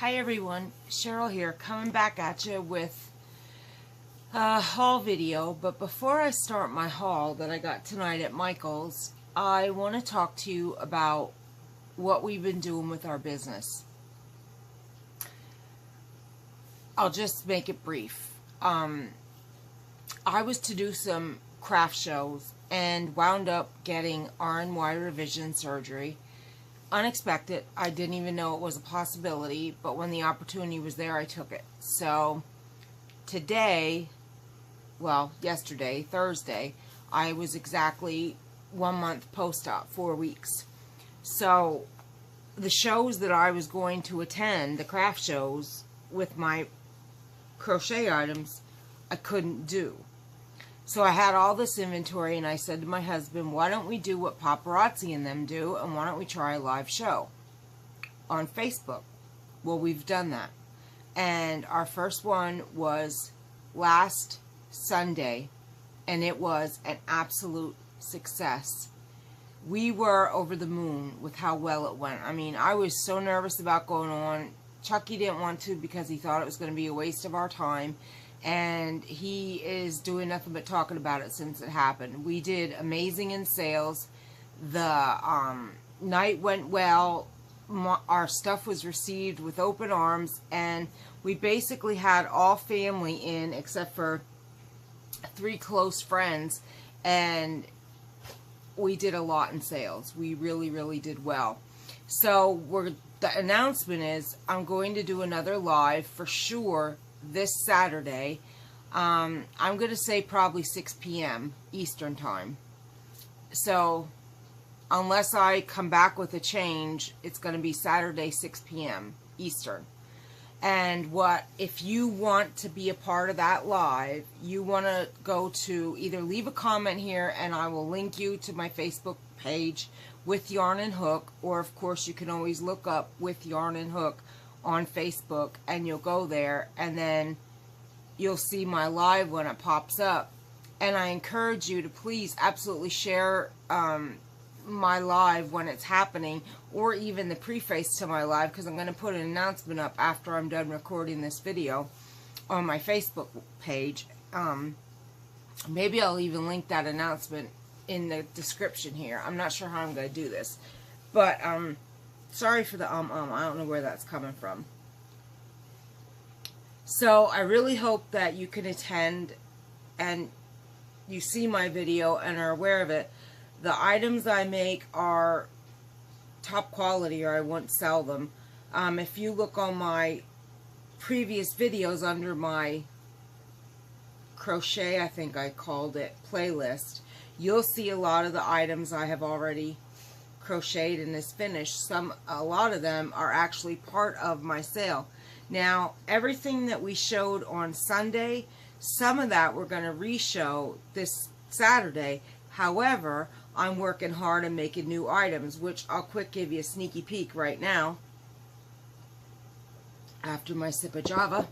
Hi everyone, Cheryl here, coming back at you with a haul video. But before I start my haul that I got tonight at Michael's, I want to talk to you about what we've been doing with our business. I'll just make it brief. I was to do some craft shows and wound up getting RNY revision surgery. Unexpected. I didn't even know it was a possibility, but when the opportunity was there, I took it. So today, well, yesterday, Thursday, I was exactly 1 month post-op, 4 weeks. So the shows that I was going to attend, the craft shows with my crochet items, I couldn't do. So I had all this inventory, and I said to my husband, why don't we do what Paparazzi and them do, and why don't we try a live show on Facebook? Well, we've done that. And our first one was last Sunday, and it was an absolute success. We were over the moon with how well it went. I mean, I was so nervous about going on. Chucky didn't want to because he thought it was going to be a waste of our time. And he is doing nothing but talking about it since it happened. We did amazing in sales. The night went well. Our stuff was received with open arms, and we basically had all family in except for 3 close friends, and we did a lot in sales. We really, really did well. So the announcement is I'm going to do another live for sure this Saturday. I'm going to say probably 6 p.m. Eastern time. So unless I come back with a change, it's going to be Saturday 6 p.m. Eastern. And if you want to be a part of that live, you want to go to either leave a comment here and I will link you to my Facebook page with Yarn and Hook, or of course you can always look up with Yarn and Hook on Facebook, and you'll go there, and then you'll see my live when it pops up. And I encourage you to please absolutely share my live when it's happening, or even the preface to my live, because I'm going to put an announcement up after I'm done recording this video on my Facebook page. Maybe I'll even link that announcement in the description here. I'm not sure how I'm going to do this, but sorry for the I don't know where that's coming from. So I really hope that you can attend and you see my video and are aware of it. The items I make are top quality, or I wouldn't sell them. If you look on my previous videos under my crochet, I think I called it, playlist, you'll see a lot of the items I have already crocheted and is finished. A lot of them are actually part of my sale. Now, everything that we showed on Sunday, some of that we're going to re-show this Saturday. However, I'm working hard on making new items, which I'll quick give you a sneaky peek right now after my sip of Java.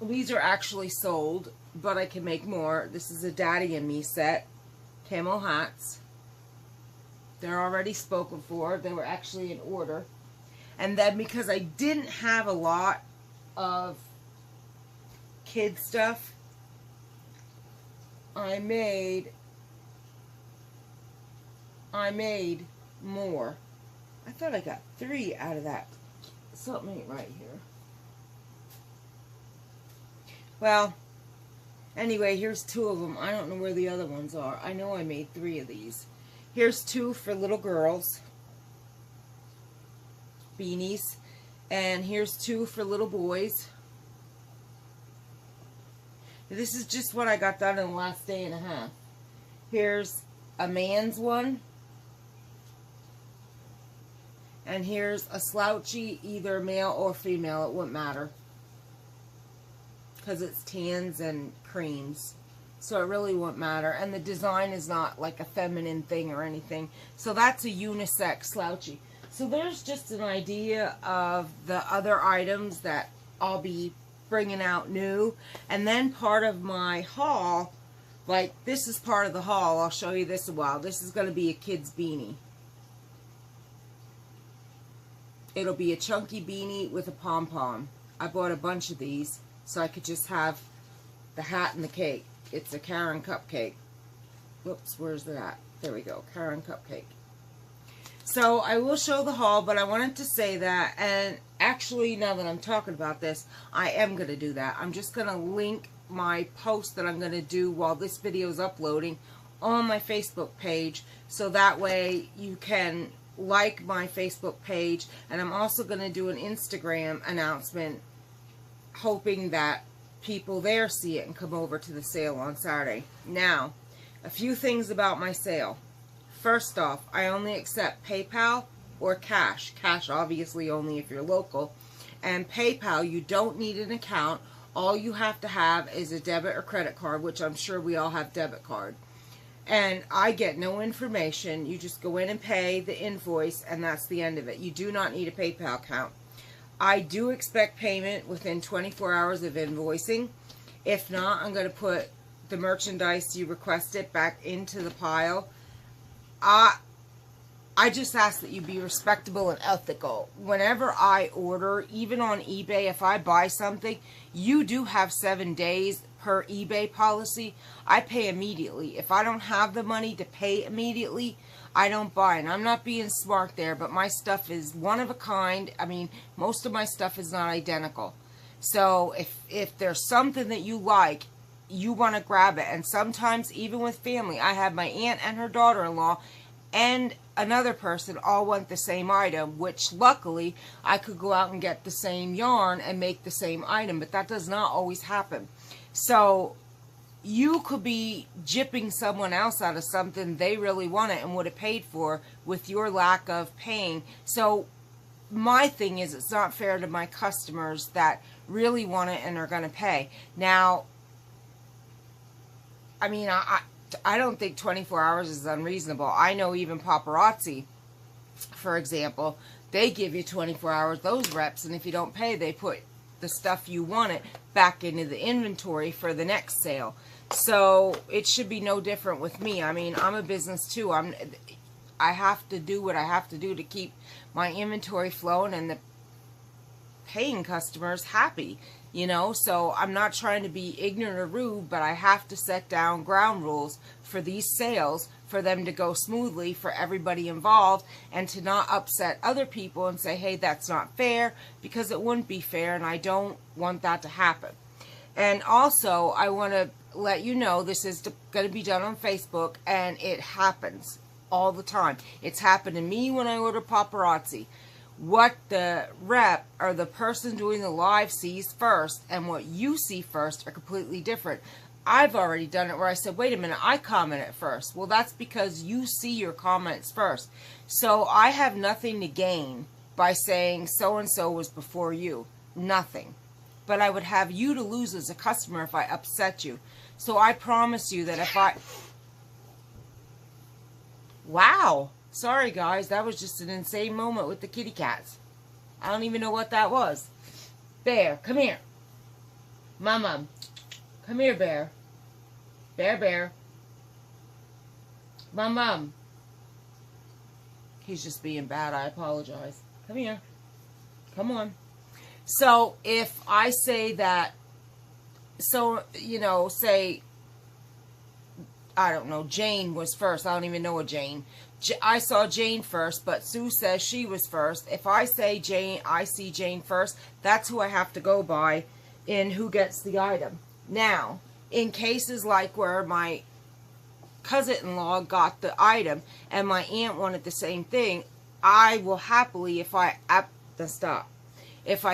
These are actually sold, but I can make more. This is a Daddy and Me set. Camo hats. They're already spoken for. They were actually in order. And then because I didn't have a lot of kid stuff, I made more. I thought I got 3 out of that. Something ain't right here. Well, anyway, here's 2 of them. I don't know where the other ones are. I know I made 3 of these. Here's 2 for little girls. Beanies. And here's 2 for little boys. This is just what I got done in the last day and a half. Here's a man's one. And here's a slouchy, either male or female. It wouldn't matter, because it's tans and creams, so it really won't matter. And the design is not like a feminine thing or anything. So that's a unisex slouchy. So there's just an idea of the other items that I'll be bringing out new. And then part of my haul, like this is part of the haul. I'll show you this a while. This is going to be a kid's beanie. It'll be a chunky beanie with a pom-pom. I bought a bunch of these so I could just have the hat and the cake. It's a Karen cupcake. Whoops, where's that? There we go, Karen cupcake. So I will show the haul, but I wanted to say that, and actually now that I'm talking about this, I am going to do that. I'm just going to link my post that I'm going to do while this video is uploading on my Facebook page, so that way you can like my Facebook page, and I'm also going to do an Instagram announcement, hoping that people there see it and come over to the sale on Saturday. Now, a few things about my sale. First off, I only accept PayPal or cash. Cash obviously only if you're local. And PayPal, you don't need an account. All you have to have is a debit or credit card, which I'm sure we all have debit card. And I get no information. You just go in and pay the invoice, and that's the end of it. You do not need a PayPal account. I do expect payment within 24 hours of invoicing. If not, I'm going to put the merchandise you requested back into the pile. I just ask that you be respectable and ethical. Whenever I order, even on eBay, if I buy something, you do have 7 days per eBay policy. I pay immediately. If I don't have the money to pay immediately, I don't buy. And I'm not being smart there, but my stuff is one of a kind. I mean, most of my stuff is not identical. So if there's something that you like, you want to grab it. And sometimes, even with family, I have my aunt and her daughter-in-law and another person all want the same item, which luckily I could go out and get the same yarn and make the same item, but that does not always happen. So you could be gypping someone else out of something they really wanted and would have paid for with your lack of paying. So my thing is, it's not fair to my customers that really want it and are going to pay. Now, I mean, I don't think 24 hours is unreasonable. I know even Paparazzi, for example, they give you 24 hours, those reps, and if you don't pay, they put the stuff you wanted back into the inventory for the next sale. So it should be no different with me. I mean, I'm a business too. I have to do what I have to do to keep my inventory flowing and the paying customers happy, you know. So I'm not trying to be ignorant or rude, but I have to set down ground rules for these sales for them to go smoothly for everybody involved, and to not upset other people and say, hey, that's not fair, because it wouldn't be fair, and I don't want that to happen. And also, I want to let you know, this is going to be done on Facebook, and it happens all the time. It's happened to me when I order Paparazzi. What the rep or the person doing the live sees first and what you see first are completely different. I've already done it where I said, wait a minute, I commented first. Well, that's because you see your comments first. So I have nothing to gain by saying so-and-so was before you. Nothing. But I would have you to lose as a customer if I upset you. So I promise you that if I... Wow. Sorry, guys. That was just an insane moment with the kitty cats. I don't even know what that was. Bear, come here. Mama, come here, Bear. Bear, Bear. Mom. He's just being bad. I apologize. Come here. Come on. So, if I say that, so, you know, say, I don't know, Jane was first. I don't even know a Jane. I saw Jane first, but Sue says she was first. If I say Jane, I see Jane first, that's who I have to go by in who gets the item. Now, in cases like where my cousin-in-law got the item and my aunt wanted the same thing, I will happily, if I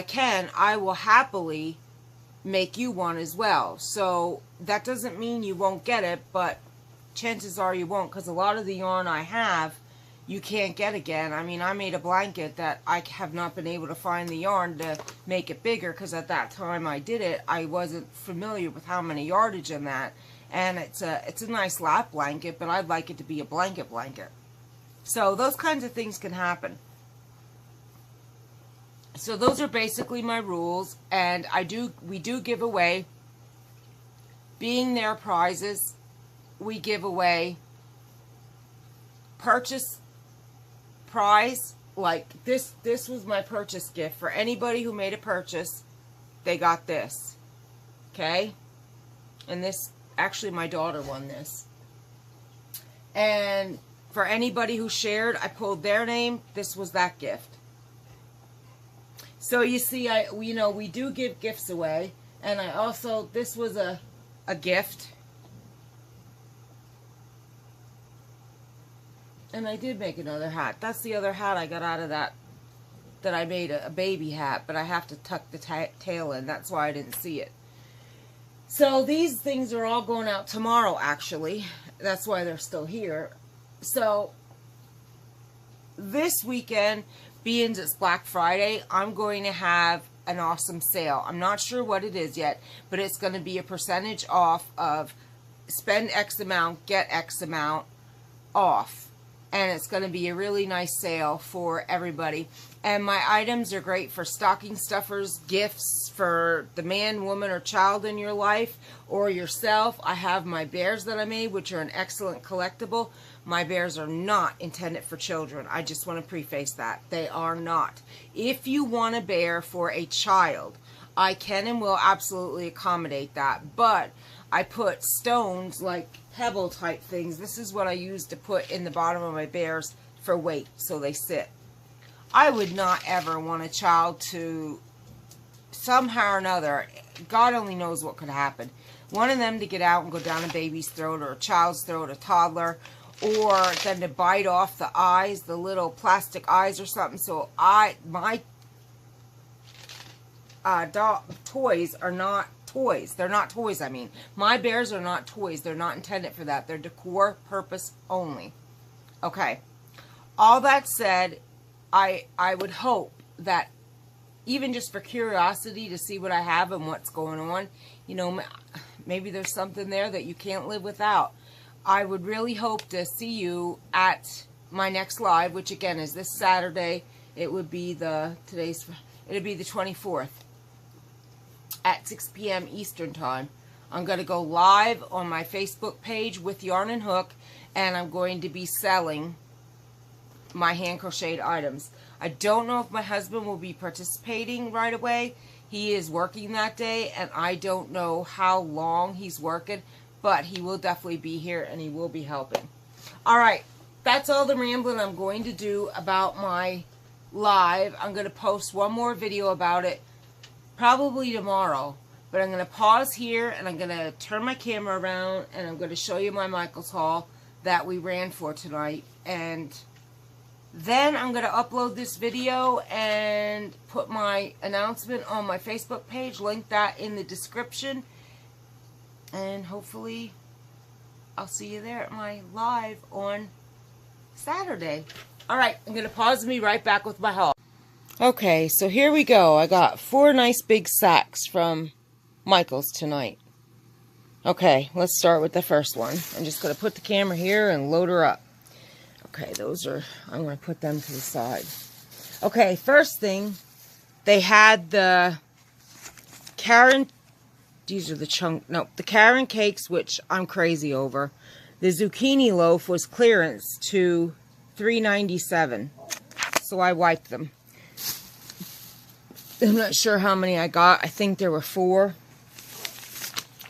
can, I will happily make you one as well. So that doesn't mean you won't get it, but chances are you won't, because a lot of the yarn I have you can't get again. I mean, I made a blanket that I have not been able to find the yarn to make it bigger, because at that time I did it, I wasn't familiar with how many yardage in that. And it's a nice lap blanket, but I'd like it to be a blanket. So those kinds of things can happen. So those are basically my rules, and we do give away, being their prizes, we give away purchase prize like this was my purchase gift. For anybody who made a purchase, they got this. Okay? And this, actually my daughter won this. And for anybody who shared, I pulled their name. This was that gift. So you see, we do give gifts away. And I also, this was a gift. And I did make another hat. That's the other hat I got out of that I made a baby hat. But I have to tuck the tail in. That's why I didn't see it. So these things are all going out tomorrow, actually. That's why they're still here. So this weekend, being it's Black Friday, I'm going to have an awesome sale. I'm not sure what it is yet, but it's going to be a percentage off of spend X amount, get X amount off. And it's going to be a really nice sale for everybody. And my items are great for stocking stuffers, gifts for the man, woman, or child in your life, or yourself. I have my bears that I made, which are an excellent collectible. My bears are not intended for children. I just want to preface that. They are not. If you want a bear for a child, I can and will absolutely accommodate that. But I put stones, like pebble type things. This is what I use to put in the bottom of my bears for weight, so they sit. I would not ever want a child to, somehow or another, God only knows what could happen, one of them to get out and go down a baby's throat or a child's throat, a toddler, or then to bite off the eyes, the little plastic eyes or something. So my toys are not toys. They're not toys, I mean. My bears are not toys. They're not intended for that. They're decor purpose only. Okay. All that said, I would hope that even just for curiosity to see what I have and what's going on, you know, maybe there's something there that you can't live without. I would really hope to see you at my next live, which again is this Saturday. It would be the 24th at 6 p.m. Eastern Time. I'm going to go live on my Facebook page with Yarn and Hook, and I'm going to be selling my hand crocheted items. I don't know if my husband will be participating right away. He is working that day, and I don't know how long he's working, but he will definitely be here, and he will be helping. Alright, that's all the rambling I'm going to do about my live. I'm going to post one more video about it probably tomorrow, but I'm going to pause here, and I'm going to turn my camera around, and I'm going to show you my Michaels haul that we ran for tonight, and then I'm going to upload this video and put my announcement on my Facebook page, link that in the description, and hopefully I'll see you there at my live on Saturday. Alright, I'm going to pause and be right back with my haul. Okay, so here we go. I got 4 nice big sacks from Michaels tonight. Okay, let's start with the first one. I'm just going to put the camera here and load her up. Okay, those are, I'm going to put them to the side. Okay, first thing, they had the Karen, these are the the Karen cakes, which I'm crazy over. The zucchini loaf was clearance to $3.97, so I wiped them. I'm not sure how many I got. I think there were 4.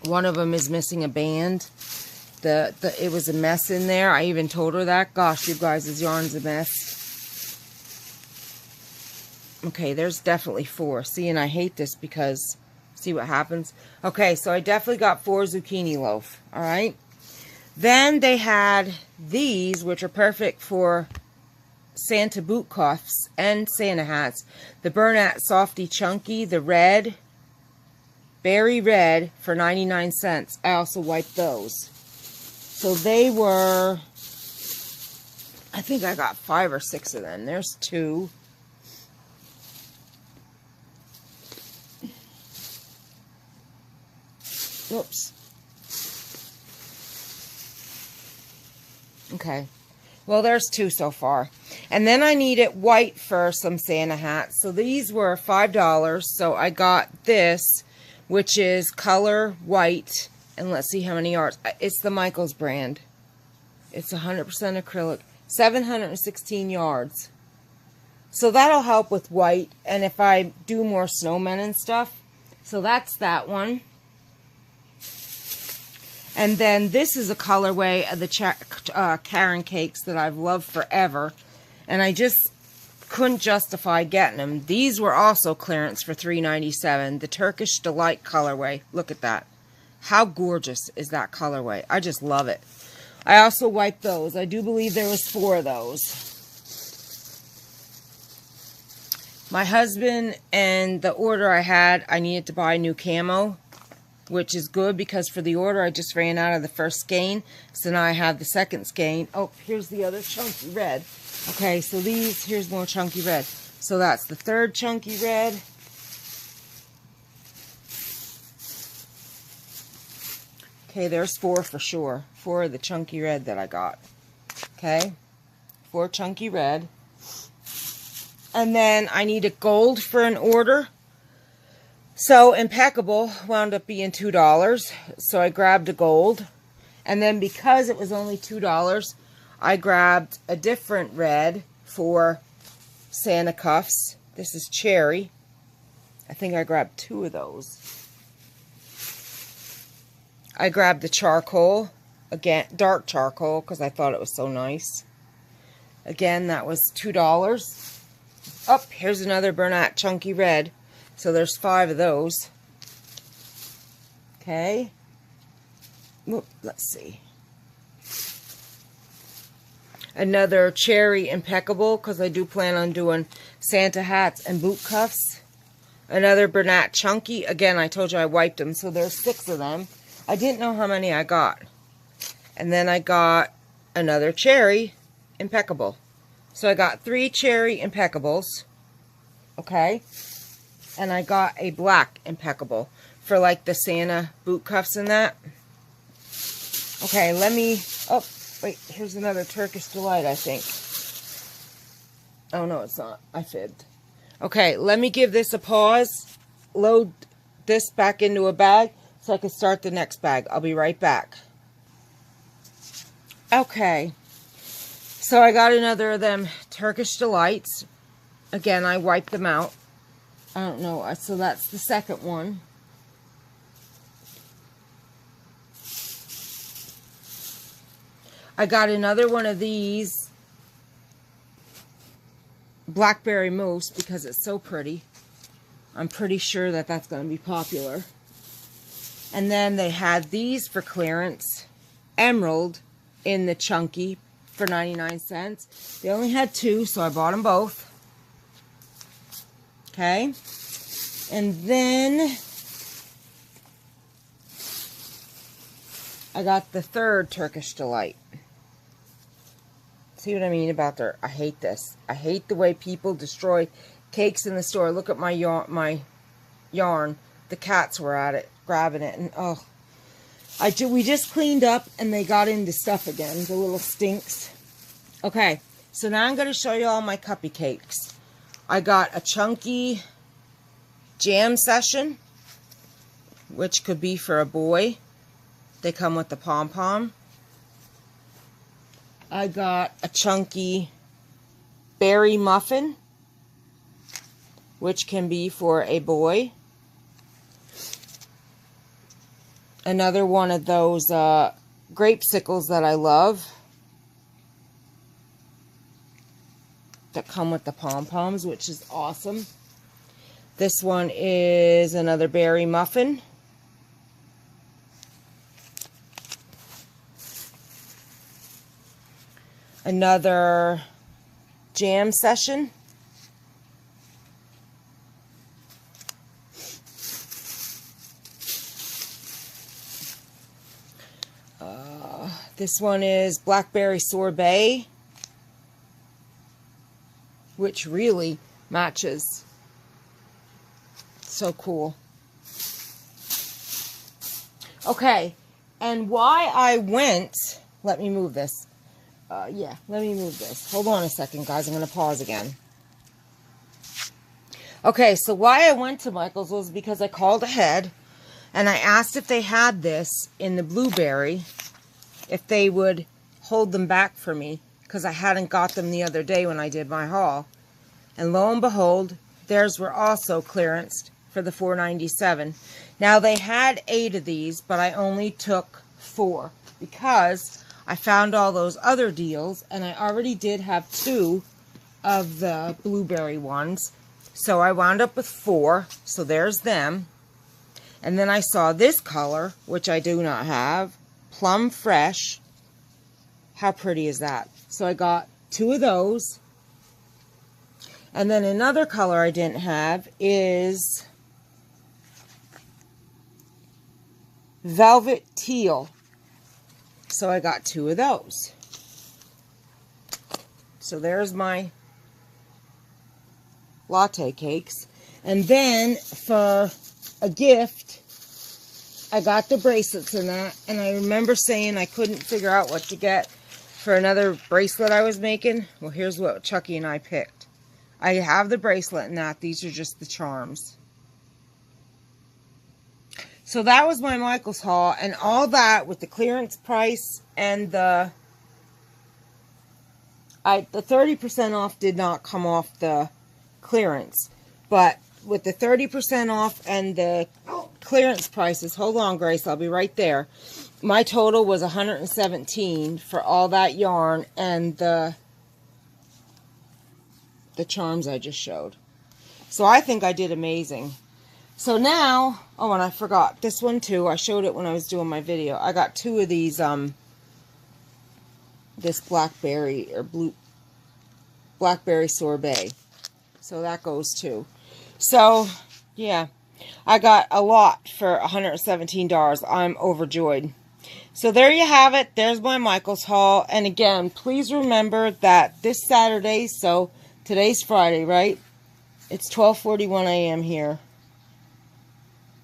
One of them is missing a band. It was a mess in there. I even told her that. Gosh, you guys, this yarn's a mess. Okay, there's definitely 4. See, and I hate this because, see what happens? Okay, so I definitely got 4 zucchini loaf. Alright? Then they had these, which are perfect for Santa boot cuffs and Santa hats. The Bernat Softy Chunky, the red, berry red for 99 cents. I also wiped those. So they were, I think I got 5 or 6 of them. There's 2. Whoops. Okay. Well, there's 2 so far. And then I needed white for some Santa hats. So these were $5. So I got this, which is color white. And let's see how many yards. It's the Michaels brand. It's 100% acrylic. 716 yards. So that'll help with white, and if I do more snowmen and stuff. So that's that one. And then this is a colorway of the Caron cakes that I've loved forever. And I just couldn't justify getting them. These were also clearance for $3.97. The Turkish Delight colorway. Look at that. How gorgeous is that colorway? I just love it. I also wiped those. I do believe there was 4 of those. My husband and the order I had, I needed to buy new camo, which is good because for the order I just ran out of the first skein. So now I have the second skein. Oh, here's the other chunky red. Okay, so these, here's more chunky red. So that's the third chunky red. Okay, there's 4 for sure. 4 of the chunky red that I got. Okay, 4 chunky red. And then I needed gold for an order. So Impeccable wound up being $2. So I grabbed a gold. And then because it was only $2, I grabbed a different red for Santa cuffs. This is cherry. I think I grabbed 2 of those. I grabbed the charcoal. Again, dark charcoal, because I thought it was so nice. Again, that was $2. Oh, here's another Bernat chunky red. So there's 5 of those. Okay. Whoop, let's see. Another cherry Impeccable, because I do plan on doing Santa hats and boot cuffs. Another Bernat chunky. Again, I told you I wiped them, so there's 6 of them. I didn't know how many I got. And then I got another cherry Impeccable. So I got 3 cherry Impeccables. Okay. And I got a black Impeccable for like the Santa boot cuffs and that. Okay, let me... Oh, wait, here's another Turkish Delight, I think. Oh, no, it's not. I fibbed. Okay, let me give this a pause. Load this back into a bag so I can start the next bag. I'll be right back. Okay. So I got another of them Turkish Delights. Again, I wiped them out. I don't know. So that's the second one. I got another one of these Blackberry Mousse because it's so pretty. I'm pretty sure that that's going to be popular. And then they had these for clearance. Emerald in the chunky for 99 cents. They only had 2, so I bought them both. Okay. And then I got the third Turkish Delight. See what I mean about their... I hate this. I hate the way people destroy cakes in the store. Look at my yarn. The cats were at it, grabbing it, and oh. We just cleaned up and they got into stuff again, the little stinks. Okay, so now I'm going to show you all my cuppy cakes. I got a chunky jam session, which could be for a boy. They come with the pom-pom. I got a chunky berry muffin, which can be for a boy. Another one of those grapesicles that I love that come with the pom-poms, which is awesome. This one is another berry muffin. Another jam session. This one is blackberry sorbet, which really matches. So cool. Okay, and why I went, let me move this. Yeah, let me move this. Hold on a second, guys. I'm going to pause again. Okay, so why I went to Michael's was because I called ahead and I asked if they had this in the blueberry, if they would hold them back for me, because I hadn't got them the other day when I did my haul. And lo and behold, theirs were also clearanced for the $4.97. Now they had 8 of these, but I only took 4 because I found all those other deals, and I already did have 2 of the blueberry ones. So I wound up with 4. So there's them. And then I saw this color, which I do not have, Plum Fresh. How pretty is that? So I got 2 of those. And then another color I didn't have is Velvet Teal. So I got 2 of those. So there's my latte cakes. And then for a gift, I got the bracelets in that. And I remember saying I couldn't figure out what to get for another bracelet I was making. Well, here's what Chucky and I picked. I have the bracelet in that. These are just the charms. So that was my Michael's haul, and all that with the clearance price and the 30% off did not come off the clearance. But with the 30% off and the clearance prices, hold on, Grace, I'll be right there. My total was $117 for all that yarn and the charms I just showed. So I think I did amazing. So now, oh, and I forgot this one too. I showed it when I was doing my video. I got 2 of these, this blackberry sorbet. So that goes too. So, yeah, I got a lot for $117. I'm overjoyed. So there you have it. There's my Michael's haul. And again, please remember that this Saturday, so today's Friday, right? It's 12:41 a.m. here.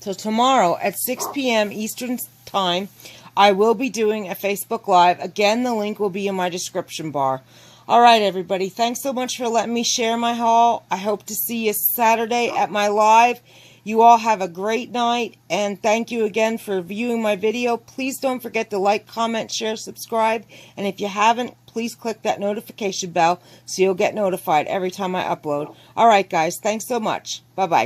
So tomorrow at 6 p.m. Eastern Time, I will be doing a Facebook Live. Again, the link will be in my description bar. All right, everybody. Thanks so much for letting me share my haul. I hope to see you Saturday at my live. You all have a great night, and thank you again for viewing my video. Please don't forget to like, comment, share, subscribe, and if you haven't, please click that notification bell so you'll get notified every time I upload. All right, guys. Thanks so much. Bye-bye.